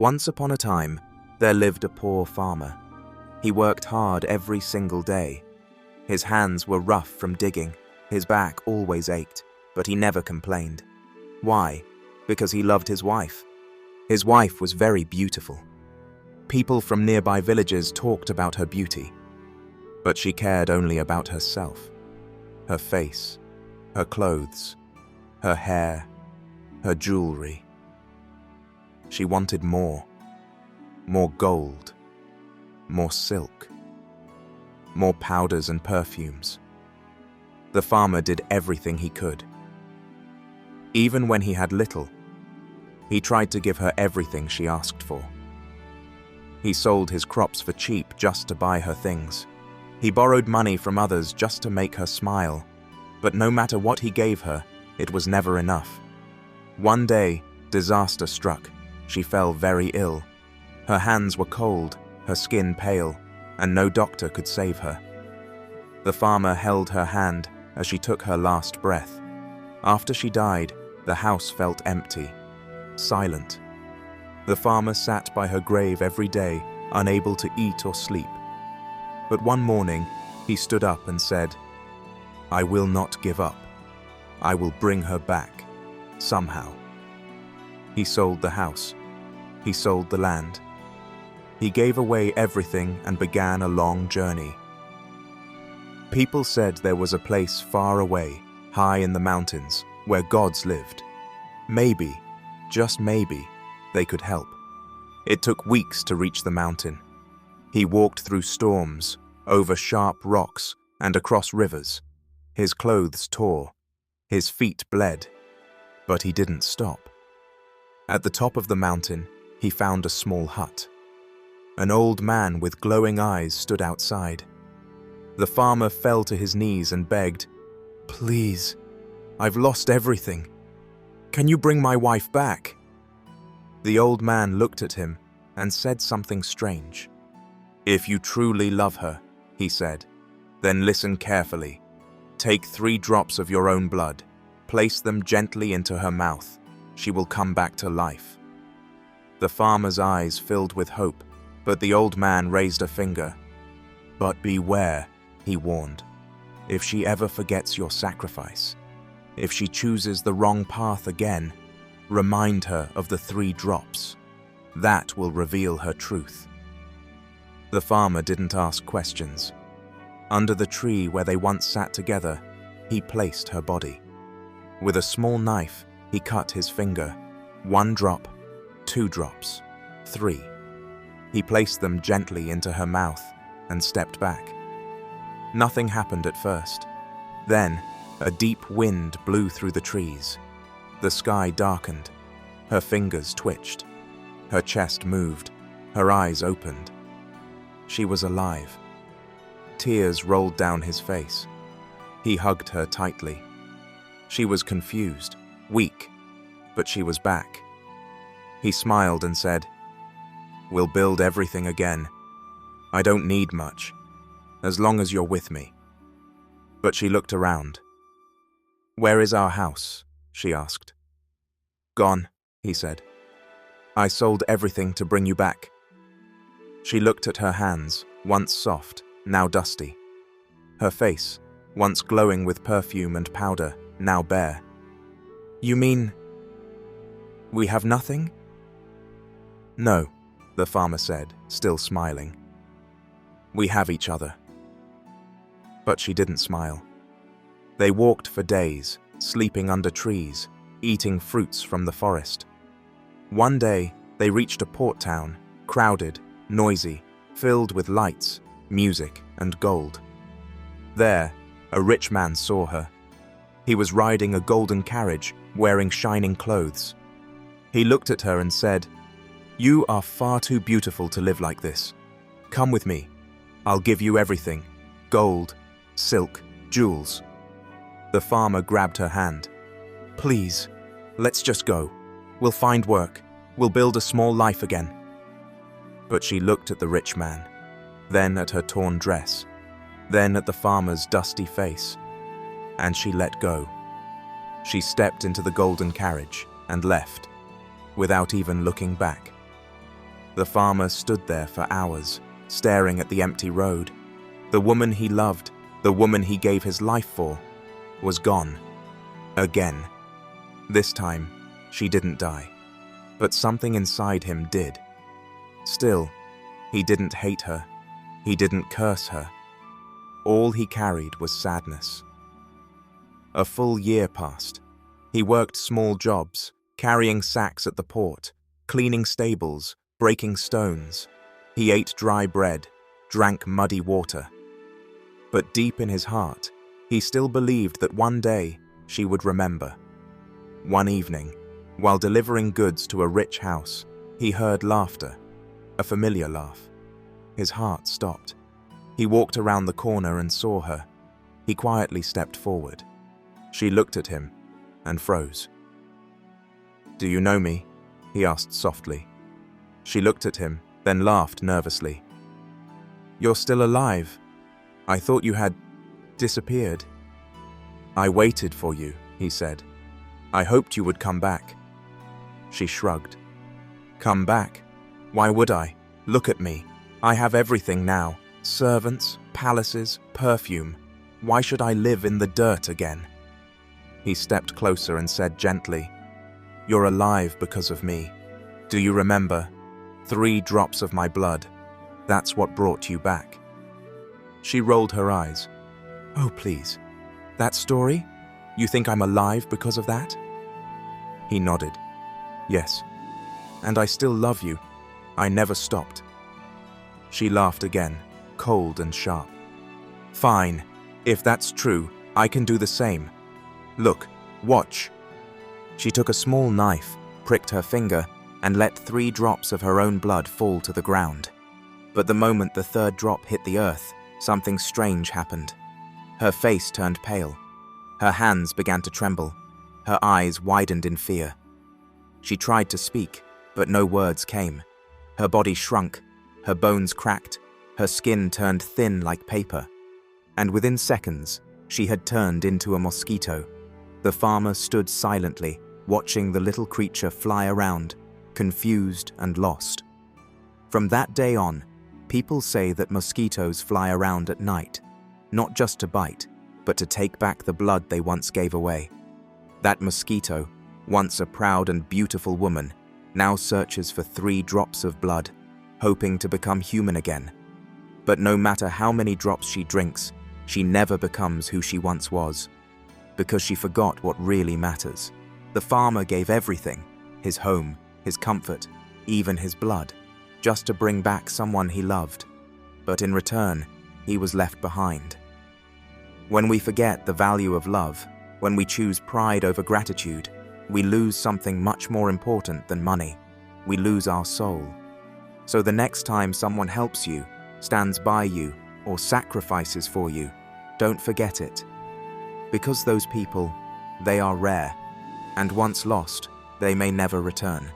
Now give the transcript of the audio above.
Once upon a time, there lived a poor farmer. He worked hard every single day. His hands were rough from digging, his back always ached, but he never complained. Why? Because he loved his wife. His wife was very beautiful. People from nearby villages talked about her beauty, but she cared only about herself. Her face, her clothes, her hair, her jewelry. She wanted more gold, more silk, more powders and perfumes. The farmer did everything he could. Even when he had little, he tried to give her everything she asked for. He sold his crops for cheap just to buy her things. He borrowed money from others just to make her smile. But no matter what he gave her, it was never enough. One day, disaster struck. She fell very ill. Her hands were cold, her skin pale, and no doctor could save her. The farmer held her hand as she took her last breath. After she died, the house felt empty, silent. The farmer sat by her grave every day, unable to eat or sleep. But one morning, he stood up and said, "I will not give up. I will bring her back, somehow." He sold the house. He sold the land. He gave away everything and began a long journey. People said there was a place far away, high in the mountains, where gods lived. Maybe, just maybe, they could help. It took weeks to reach the mountain. He walked through storms, over sharp rocks, and across rivers. His clothes tore. His feet bled. But he didn't stop. At the top of the mountain, he found a small hut. An old man with glowing eyes stood outside. The farmer fell to his knees and begged, "Please, I've lost everything. Can you bring my wife back?" The old man looked at him and said something strange. "If you truly love her," he said, "then listen carefully. Take 3 drops of your own blood. Place them gently into her mouth. She will come back to life." The farmer's eyes filled with hope, but the old man raised a finger. "But beware," he warned. "If she ever forgets your sacrifice, if she chooses the wrong path again, remind her of the 3 drops. That will reveal her truth." The farmer didn't ask questions. Under the tree where they once sat together, he placed her body. With a small knife, he cut his finger. 1 drop, 2 drops, 3. He placed them gently into her mouth and stepped back. Nothing happened at first. Then, a deep wind blew through the trees. The sky darkened. Her fingers twitched. Her chest moved. Her eyes opened. She was alive. Tears rolled down his face. He hugged her tightly. She was confused, weak, but she was back. He smiled and said, "We'll build everything again. I don't need much, as long as you're with me." But she looked around. "Where is our house?" she asked. "Gone," he said. "I sold everything to bring you back." She looked at her hands, once soft, now dusty. Her face, once glowing with perfume and powder, now bare. "You mean we have nothing?" "No," the farmer said, still smiling. "We have each other." But she didn't smile. They walked for days, sleeping under trees, eating fruits from the forest. One day, they reached a port town, crowded, noisy, filled with lights, music, and gold. There, a rich man saw her. He was riding a golden carriage, wearing shining clothes. He looked at her and said, "You are far too beautiful to live like this. Come with me. I'll give you everything: gold, silk, jewels." The farmer grabbed her hand. "Please, let's just go. We'll find work. We'll build a small life again." But she looked at the rich man, then at her torn dress, then at the farmer's dusty face, and she let go. She stepped into the golden carriage and left, without even looking back. The farmer stood there for hours, staring at the empty road. The woman he loved, the woman he gave his life for, was gone. Again. This time, she didn't die. But something inside him did. Still, he didn't hate her. He didn't curse her. All he carried was sadness. A full year passed. He worked small jobs, carrying sacks at the port, cleaning stables, breaking stones. He ate dry bread, drank muddy water. But deep in his heart, he still believed that one day she would remember. One evening, while delivering goods to a rich house, he heard laughter, a familiar laugh. His heart stopped. He walked around the corner and saw her. He quietly stepped forward. She looked at him and froze. "Do you know me?" he asked softly. She looked at him, then laughed nervously. "You're still alive. I thought you had disappeared." "I waited for you," he said. "I hoped you would come back." She shrugged. "Come back? Why would I? Look at me. I have everything now. Servants, palaces, perfume. Why should I live in the dirt again?" He stepped closer and said gently, "You're alive because of me. Do you remember? 3 drops of my blood. That's what brought you back." She rolled her eyes. "Oh, please. That story? You think I'm alive because of that?" He nodded. "Yes. And I still love you. I never stopped." She laughed again, cold and sharp. "Fine. If that's true, I can do the same. Look, watch." She took a small knife, pricked her finger, and let 3 drops of her own blood fall to the ground. But the moment the 3rd drop hit the earth, something strange happened. Her face turned pale. Her hands began to tremble. Her eyes widened in fear. She tried to speak, but no words came. Her body shrunk, her bones cracked, her skin turned thin like paper. And within seconds, she had turned into a mosquito. The farmer stood silently, watching the little creature fly around, confused and lost. From that day on, people say that mosquitoes fly around at night, not just to bite, but to take back the blood they once gave away. That mosquito, once a proud and beautiful woman, now searches for 3 drops of blood, hoping to become human again. But no matter how many drops she drinks, she never becomes who she once was, because she forgot what really matters. The farmer gave everything, his home, his comfort, even his blood, just to bring back someone he loved. But in return, he was left behind. When we forget the value of love, when we choose pride over gratitude, we lose something much more important than money. We lose our soul. So the next time someone helps you, stands by you, or sacrifices for you, don't forget it. Because those people, they are rare, and once lost, they may never return.